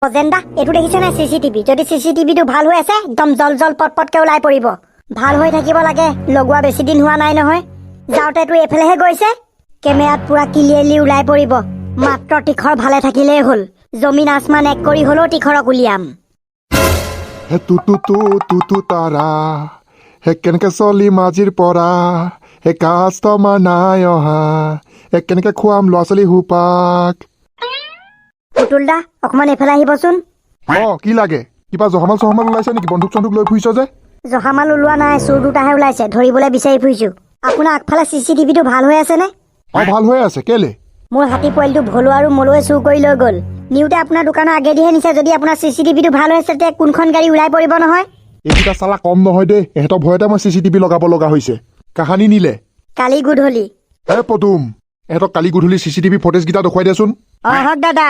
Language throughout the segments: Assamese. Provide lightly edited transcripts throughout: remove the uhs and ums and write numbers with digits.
অজেন্দা এইটো দেখিছে নাই চিচিটিভি যদি চিচিটিভিটো ভাল হৈ আছে একদম জল জল পটপটকে ওলাই পৰিব ভাল হৈ থাকিব লাগে লগোৱা বেছি দিন হোৱা নাই নহয় যাওঁতেতো এফালেহে গৈছে কেমেৰাত পুৰা ক্লিয়াৰলি ওলাই পৰিব মাত্ৰ তীখৰ ভালে থাকিলেই হ'ল জমিন আসমান এক কৰি হলেও তীখৰক উলিয়াম হে তু তাৰা হে কেনেকে চলি মাজিৰ পৰা হে কাষ্টমাৰ নাই অহা হে কেনেকে খুৱাম ল'ৰা ছোৱালী সোপাক পুতুল দা অকমান এফালে আহিবচোন কি লাগে কিবা জহামাল চহামাল ওলাইছে নেকি বন্ধুক চন্ধুক লৈ ফুৰিছ যে জহামাল ওলোৱা নাই চোৰ দুটাহে ওলাইছে ধৰিবলৈ বিচাৰি ফুৰিছো আপোনাৰ আগফালে চিচিটিভিটো ভাল হৈ আছে নে ভাল হৈ আছে কেলে মোৰ হাতী পোৱালিটো ভলো আৰু মলুৱে চুৰ কৰি লৈ গ'ল নিউতে আপোনাৰ দোকানৰ আগেদিহে নিছে যদি আপোনাৰ চিচিটিভিটো ভাল হৈ আছে তেতিয়া কোনখন গাড়ী ওলাই পৰিব নহয় এইকেইটা চালা কম নহয় দেই এহঁতৰ ভয়তে মই চিচিটিভি লগাব লগা হৈছে কাহানি নিলে কালি গধূলি হে পদুম এহঁতক কালি গধূলি চিচিটিভি ফুটেজকেইটা দেখুৱাই দেচোন হক দাদা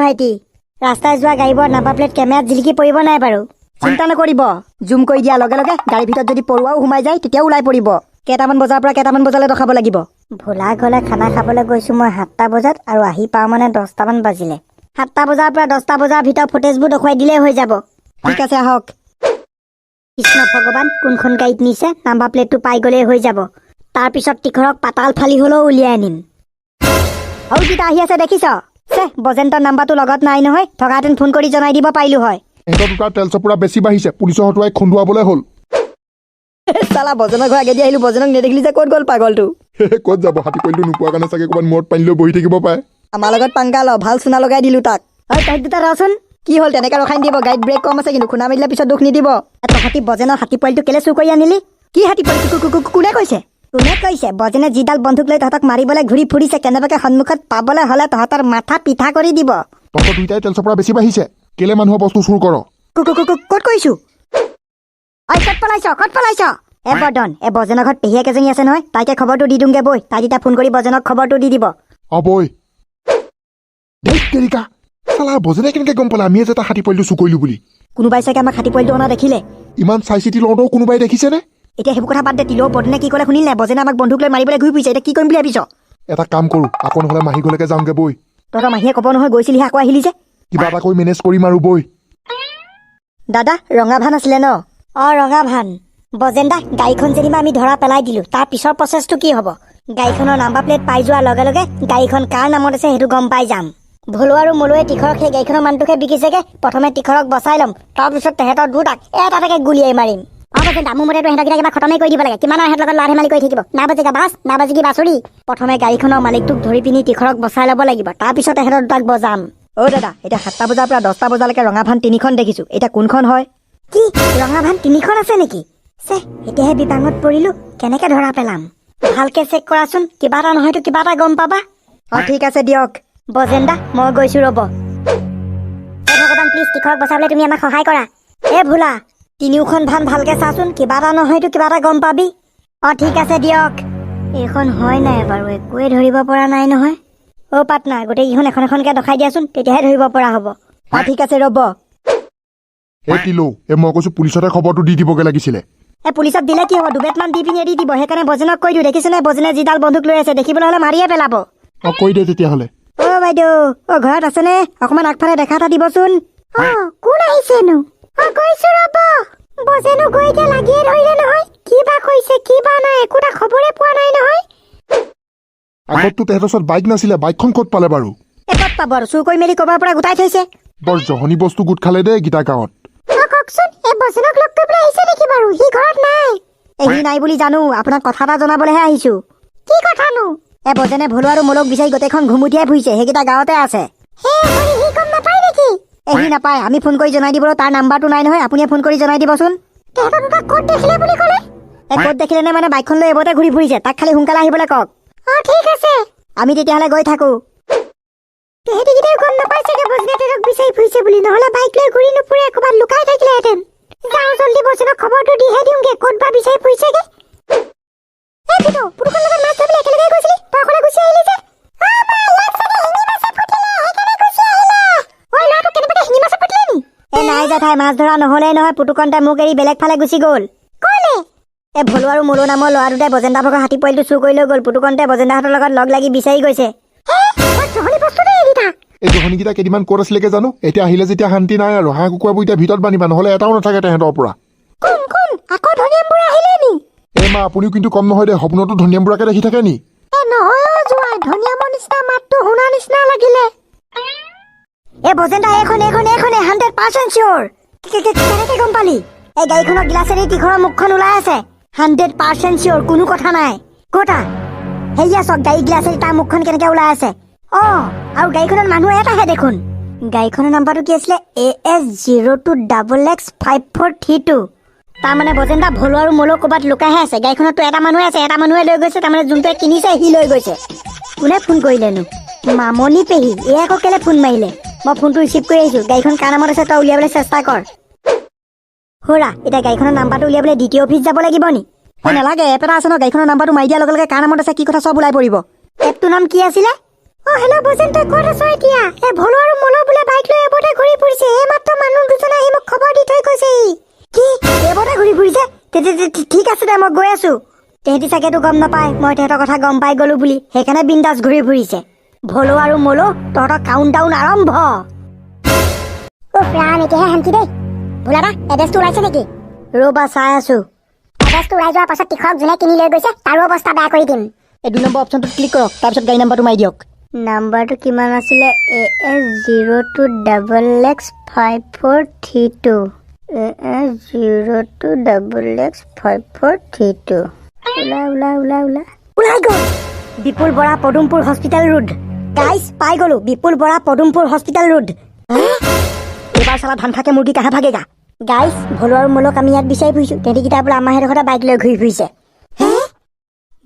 ভাইটি ৰাস্তাই যোৱা গাড়ীবোৰ নাম্বাৰ প্লেট কেমেৰাত জিলিকি পৰিব নাই বাৰু চিন্তা নকৰিব জুম কৰি দিয়াৰ লগে লগে গাড়ীৰ ভিতৰত যদি পৰুৱাও সোমাই যায় তেতিয়াও ওলাই পৰিব কেইটামান বজাৰ পৰা কেইটামান বজালৈ ৰখাব লাগিব ভোলা ঘৰলে খানা খাবলৈ গৈছো মই 7টা বজাত আৰু আহি পাওঁ মানে 10টামান বাজিলে 7টা বজাৰ পৰা 10টা বজাৰ ভিতৰত ফুটেজবোৰ দেখুৱাই দিলেই হৈ যাব ঠিক আছে আহক কৃষ্ণ ভগৱান কোনখন গাড়ীত নিছে নাম্বাৰ প্লেটটো পাই গ'লেই হৈ যাব তাৰপিছত তীখৰক পাতাল ফালি হলেও উলিয়াই আনিম আৰু কিটা আহি আছে দেখিছ বজেন্টৰ নাম্বাৰটো লগত নাই নহয় থকাহেঁতেন ফোন কৰি জনাই দিব পাৰিলো হয় এহঁতৰ দুটাৰ তেল চপৰা বেছি বাঢ়িছে পুলিচৰ হতুৱাই খুন্দুৱাবলৈ হ'ল চালা বজনৰ ঘৰ আগেদি আহিলো বজনক নেদেখিলি যে ক'ত গ'ল পাগলটো ক'ত যাব হাতী পোৱালিটো নোপোৱাৰ কাৰণে চাগে ক'ৰবাত মূৰত পানী লৈ বহি থাকিব পাৰে আমাৰ লগত পাংগা ল ভাল চুনা লগাই দিলো তাক গাড়ীত দুটা ৰচোন কি হ'ল তেনেকে ৰখাই দিব গাড়ীত ব্ৰেক কম আছে কিন্তু খুনা মাৰিলে পিছত দুখ নিদিব তহঁতি বজেনৰ হাতী পোৱালিটো কেলে চুৰ কৰি আনিলি কি হাতী পোৱালি কোনে কৈছে কোনে কৈছে বজেনে যিডাল বন্ধুক লৈ তহঁতক মাৰিবলৈ ঘূৰি ফুৰিছে কেনেবাকে সন্মুখত পাবলৈ হলে তহঁতৰ মাথা পিঠা কৰি দিব তহঁতৰ দুইটাই তেল চপৰা বেছি বাঢ়িছে কেলে মানুহৰ বস্তু চুৰ কৰ ক'ত কৈছো ক'ত পলাইছ বৰ্ধন বজেনৰ ঘৰত পেহীয়েক এজনী আছে নহয় তাইকে খবৰটো দি দিওঁগে বৈ তাই তেতিয়া ফোন কৰি বজেনক খবৰটো দি দিব বৈ দেখ তেৰিকা চালা বজেনে কেনেকে গম পালে আমিয়ে যে এটা হাতী পোৱালিটো চুৰ কৰিলো বুলি কোনোবাই চাগে আমাক হাতী পোৱালিটো অনা দেখিলে ইমান চাই চিতি লওঁতেও কোনোবাই দেখিছেনে এতিয়া সেইবোৰ কথা বাদ দে তিলও বৰ্ধনে কি ক'লে শুনিলে বজেনে আমাক বন্ধুক লৈ মাৰিবলৈ ঘূৰি ফুৰিছে এতিয়া কি কৰিম বুলি ভাবিছ এটা কাম কৰো আকৌ নহ'লে মাহী ঘৰলৈকে যাওঁগে বৈ তহঁতৰ মাহীয়ে ক'ব নহয় গৈছিলিহে আকৌ আহিলি যে কিবা এটা কৰি মেনেজ কৰিম আৰু বৈ দাদা ৰঙা ভান আছিলে ন ৰঙা ভান বজেন্দা গাড়ীখন যেনিবা আমি ধৰা পেলাই দিলো তাৰ পিছৰ প্ৰচেছটো কি হ'ব গাড়ীখনৰ নাম্বাৰ প্লেট পাই যোৱাৰ লগে লগে গাড়ীখন কাৰ নামত আছে সেইটো গম পাই যাম ভলো আৰু মলুৱে তীখৰক সেই গাড়ীখনৰ মানুহটোকে বিকিছেগে প্ৰথমে তীখৰক বচাই ল'ম তাৰপিছত তেহেঁতৰ দুটাক এটাকে গুলিয়াই মাৰিম মোৰ মতেতো সিহঁতকেইটা কিবা খতমেই কৰি দিব লাগে কিমান সিহঁতৰ লগত ল'ৰা ধেমালি কৰি থাকিব নাবাজিকা বাছ নাবাজিকি বাছৰি প্ৰথমে গাড়ীখনৰ মালিকটোক ধৰি পিনি তীখৰক বচাই ল'ব লাগিব তাৰপিছত তেহেঁতৰ দুটাক বজাম দাদা এতিয়া 7টা বজাৰ পৰা 10টা বজালৈকে ৰঙা ভান 3খন দেখিছো এতিয়া কোনখন হয় কি ৰঙা ভান 3খন আছে নেকি এতিয়াহে বিপাঙত পৰিলো কেনেকে ধৰা পেলাম ভালকে চেক কৰাচোন কিবা এটা নহয়তো কিবা এটা গম পাবা ঠিক আছে দিয়ক বজেন্দা মই গৈছো ৰ'ব ভগৱান প্লিজ তীখৰক বচাবলৈ তুমি আমাক সহায় কৰা ভোলা 3খন ভান ভালকে চাচোন কিবা এটা নহয়তো কিবা এটা গম পাবি ঠিক আছে দিয়ক এইখন হয় নাই বাৰু একোৱে ধৰিব পৰা নাই নহয় পাটনাৰ গোটেইকেইখন এখন এখনকে দেখাই দিয়াচোন তেতিয়াহে ধৰিব পৰা হ'ব ঠিক আছে ৰ'ব তিলো মই কৈছো পুলিচতে খবৰটো দি দিবগে লাগিছিলে পুলিচত দিলে কি হ'ব দুবেটমান দি পিনি এৰি দিব সেইকাৰণে বজেনক কৈ দিওঁ দেখিছেনে বজেনে যিডাল বন্ধুক লৈ আছে দেখিবলৈ হ'লে মাৰিয়ে পেলাব কৈ দে তেতিয়াহ'লে বাইদেউ ঘৰত আছেনে অকমান আগফালে দেখা এটা দিবচোন কোন আহিছেনো গৈছো ৰ'ব বজেনো গৈ এতিয়া লাগিয়ে ধৰিলে নহয় কিবা কৈছে কিবা নাই একোটা খবৰে পোৱা নাই নহয় আগততো তেহেঁতৰ ওচৰত বাইক নাছিলে বাইকখন ক'ত পালে বাৰু ক'ত পাব আৰু চুৰ কৰি মেলি ক'ৰবাৰ পৰা গোটাই থৈছে বৰ জহনী বস্তু গোট খালে দেই গীতা গাঁৱত কওকচোন বজেনক লগ কৰিবলৈ আহিছে নেকি বাৰু সি ঘৰত নাই সি নাই বুলি জানো আপোনাক কথা এটা জনাবলৈহে আহিছো কি কথানো বজেনে ভলো আৰু মলক বিচাৰি গোটেইখন ঘুমুটিয়াই ফুৰিছে সেইকেইটা গাঁৱতে আছে সি নাপায় আমি ফোন কৰি জনাই দিবলৈ তাৰ নাম্বাৰটো নাই নহয় আপুনিয়ে ফোন কৰি জনাই দিবচোন ক'ত দেখিলে নে মানে বাইকখন লৈ এবতে ঘূৰি ফুৰিছে তাক খালি সোনকালে আহিবলৈ কওক ঠিক আছে আমি তেতিয়াহ'লে গৈ থাকো গম নাপাই চাগে বজেনে তেওঁক বিচাৰি ফুৰিছে বুলি নহ'লে বাইক লৈ ঘূৰি নুফুৰে ক'ৰবাত লুকাই থাকিলেহেঁতেন যাওঁ জল্দি বজেনক খবৰটো দিহে দিওঁগে ক'ত বা বিচাৰি ফুৰিছেগে নাই জেঠাই মাছ ধৰা নহ'লেই নহয় পুতুকণতে মোক এৰি বেলেগ ফালে গুচি গ'ল ভলো আৰু মলো নামৰ ল'ৰা দুটাই বজেন্দা ভাগৰ হাতী পোৱালিটো চুৰ কৰি লৈ গ'ল পুতুকণতে বজেন্দাহঁতৰ লগত লগ লাগি বিচাৰি গৈছে এই জহনীকেইটা কেইদিনমান ক'ত আছিলেগে জানো এতিয়া আহিলে যেতিয়া শান্তি নাই আৰু হাঁহ কুকুৰাবোৰ এতিয়া ভিতৰত বান্ধিবা নহ'লে এটাও নাথাকে তেহেঁতৰ পৰা কোন কোন আকৌ ধনিয়াম বুঢ়া আহিলে নি এই মা আপুনিও কিন্তু কম নহয় দে সপোনতো ধনিয়াম বুঢ়াকে দেখি থাকে নি এ নহয় অ' জোঁৱাই ধনিয়ামৰ নিচিনা মাতটো শুনা নিচিনা লাগিলে এ বজেন্দা এইখনে 100% চিয়ৰ কেনেকে গম পালি এই গাড়ীখনৰ গ্লাছেৰে তীঘৰৰ মুখখন ওলাই আছে 100% চিয়ৰ কোনো কথা নাই ক'তা সেয়া চক গাড়ী গ্লাছেৰে তাৰ মুখখন কেনেকে ওলাই আছে অ' আৰু গাড়ীখনত মানুহ এটাহে দেখোন গাড়ীখনৰ নাম্বাৰটো কি আছিলে AS02XX5432 তাৰমানে বজেন্দা ভলো আৰু মলো ক'ৰবাত লুকাইহে আছে গাড়ীখনততো এটা মানুহে আছে এটা মানুহে লৈ গৈছে তাৰমানে যোনটোৱে কিনিছে সি লৈ গৈছে কোনে ফোন কৰিলেনো মামনি পেহী এই আকৌ কেলে ফোন মাৰিলে মই ফোনটো ৰিচিভ কৰি আহিছোঁ গাড়ীখন কাৰ নামত আছে তই উলিয়াবলৈ চেষ্টা কৰ খুৰা এতিয়া গাড়ীখনৰ নাম্বাৰটো উলিয়াবলৈ দ্বিতীয় অফিচ যাব লাগিব নি নালাগে এপ এটা আছে ন গাড়ীখনৰ নাম্বাৰটো মাৰি দিয়াৰ লগে লগে কাৰ নামত আছে কি কথা চব ওলাই পৰিব এপটোৰ নাম কি আছিলে অ' হেল্ল' বজেন তই ক'ত আছ এতিয়া এই ভলো আৰু মলো বোলে বাইক লৈ এবতে ঘূৰি ফুৰিছে এইমাত্ৰ মানুহ দুজনে আহি মোক খবৰ দি থৈ গৈছে কি এবতে ঘূৰি ফুৰিছে ঠিক আছে দে মই গৈ আছো তেহেঁতি চাগেতো গম নাপায় মই তেহেঁতৰ কথা গম পাই গলো বুলি সেইকাৰণে বিন্দাছ ঘূৰি ফুৰিছে ভলো আৰু মলো তহঁতৰ কাউণ্ট ডাউন আৰম্ভ প্ৰাণ এতিয়াহে শান্তি দেই ভোলাবা এড্ৰেছটো ওলাইছে নেকি ৰ'বা চাই আছো এড্ৰেছটো ওলাই যোৱাৰ পাছত তীখৰক যোনে কিনি লৈ গৈছে তাৰো অৱস্থা বেয়া কৰি দিম এই 2 নম্বৰ অপশ্যনটোত ক্লিক কৰক তাৰপিছত গাড়ী নাম্বাৰটো মাৰি দিয়ক নাম্বাৰটো কিমান আছিলে AS02XX5432 AS02XX5432 ওলাই গ'ল Bipul Bora পদুমপুৰ hospital road guys পাই গ'লো বিপুল বৰা পদুমপুৰ হস্পিটেল ৰোড এইবাৰ চালা ধান খাকে মুৰ্গী কাহে ভাগেগা গাইজ ভলো আৰু মলক আমি ইয়াত বিচাৰি ফুৰিছো তেহেঁতিকেইটা বোলে আমাৰ সেইডোখৰতে বাইক লৈ ঘূৰি ফুৰিছে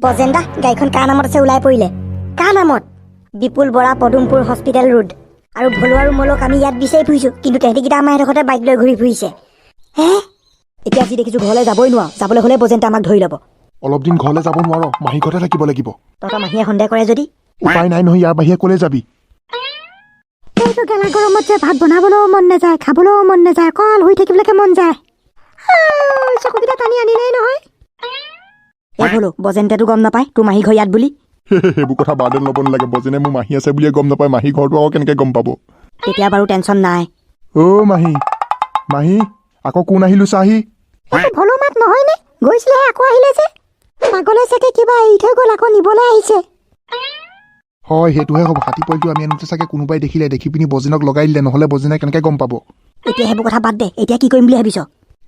বজেন্দা গাড়ীখন কাৰ নামত আছে ওলাই পৰিলে কাৰ নামত বিপুল বৰা পদুমপুৰ হস্পিটেল ৰোড আৰু ভলো আৰু মলক আমি ইয়াত বিচাৰি ফুৰিছো কিন্তু তেহেঁতিকেইটা আমাৰ সেইডোখৰতে বাইক লৈ ঘূৰি ফুৰিছে এতিয়া যি দেখিছো ঘৰলৈ যাবই নোৱাৰো যাবলৈ হ'লে বজেন্তে আমাক ধৰি ল'ব অলপ দিন ঘৰলৈ যাব নোৱাৰ মাহী ঘৰতে থাকিব লাগিব তহঁতৰ মাহীয়ে সন্দেহ কৰে যদি উপায় নাই নহয় ইয়াৰ বাহিৰে ক'লৈ যাবি এইটো গেলা গৰমত যে ভাত বনাবলৈও মন নাযায় খাবলৈও মন নাযায় অকল শুই থাকিবলৈকে মন যায় চকুকেইটা টানি আনিলেই নহয় এই হলো বজেন্তেতো গম নাপায় তোৰ মাহী ঘৰ ইয়াত বুলি সেইবোৰ কথা বাৰ্ডেন ল'ব নালাগে বজেনে মোৰ মাহী আছে বুলিয়ে গম নাপায় মাহী ঘৰটো আকৌ কেনেকৈ গম পাব তেতিয়া বাৰু টেনচন নাই অ' মাহী আকৌ কোন আহিলো চাহি এইটো ভলো মাত নহয়নে গৈছিলেহে আকৌ আহিলে যে পাগলে চাগে কিবা এৰি থৈ গ'ল আকৌ নিবলৈ আহিছে হয় সেইটোহে হ'ব হাতী পোৱালিটো আমি আনোতে চাগে কোনোবাই দেখিলে দেখি পিনি বজেনক লগাই দিলে নহ'লে বজেনে কেনেকৈ গম পাব এতিয়া সেইবোৰ কথা বাদ দে এতিয়া কি কৰিম বুলি ভাবিছ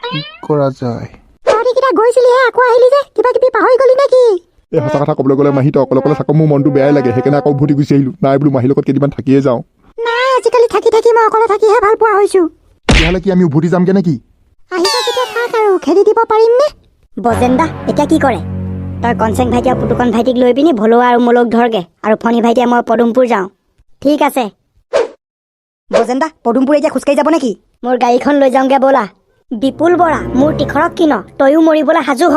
কি কৰা যায় তহঁতিকেইটা গৈছিলিহে আকৌ আহিলি যে কিবা কিবি পাহৰি গলি নেকি এই সঁচা কথা ক'বলৈ গ'লে মাহী তই অকলে থাকো মোৰ মনটো বেয়াই লাগে সেইকাৰণে আকৌ উভতি গুচি আহিলোঁ নাই বোলো মাহীৰ লগত কেইদিনমান থাকিয়ে যাওঁ নাই আজিকালি থাকি মই অকলে থাকিহে ভাল পোৱা হৈছো তেতিয়াহ'লে কি আমি উভতি যামগে নেকি আহিব যেতিয়া থাক আৰু খেদি দিব পাৰিম নে বজেন্দা এতিয়া কি কৰে তই কনচেং ভাইটি আৰু পুতুকন ভাইটিক লৈ পিনি ভলো আৰু মলক ধৰগে আৰু ফণী ভাইটিয়ে মই পদুমপুৰ যাওঁ ঠিক আছে বজেন্দা পদুমপুৰ এতিয়া খোজকাঢ়ি যাব নেকি মোৰ গাড়ীখন লৈ যাওঁগে ব'লা বিপুল বৰা মোৰ তীখৰক কিন তয়ো মৰিবলৈ সাজু হ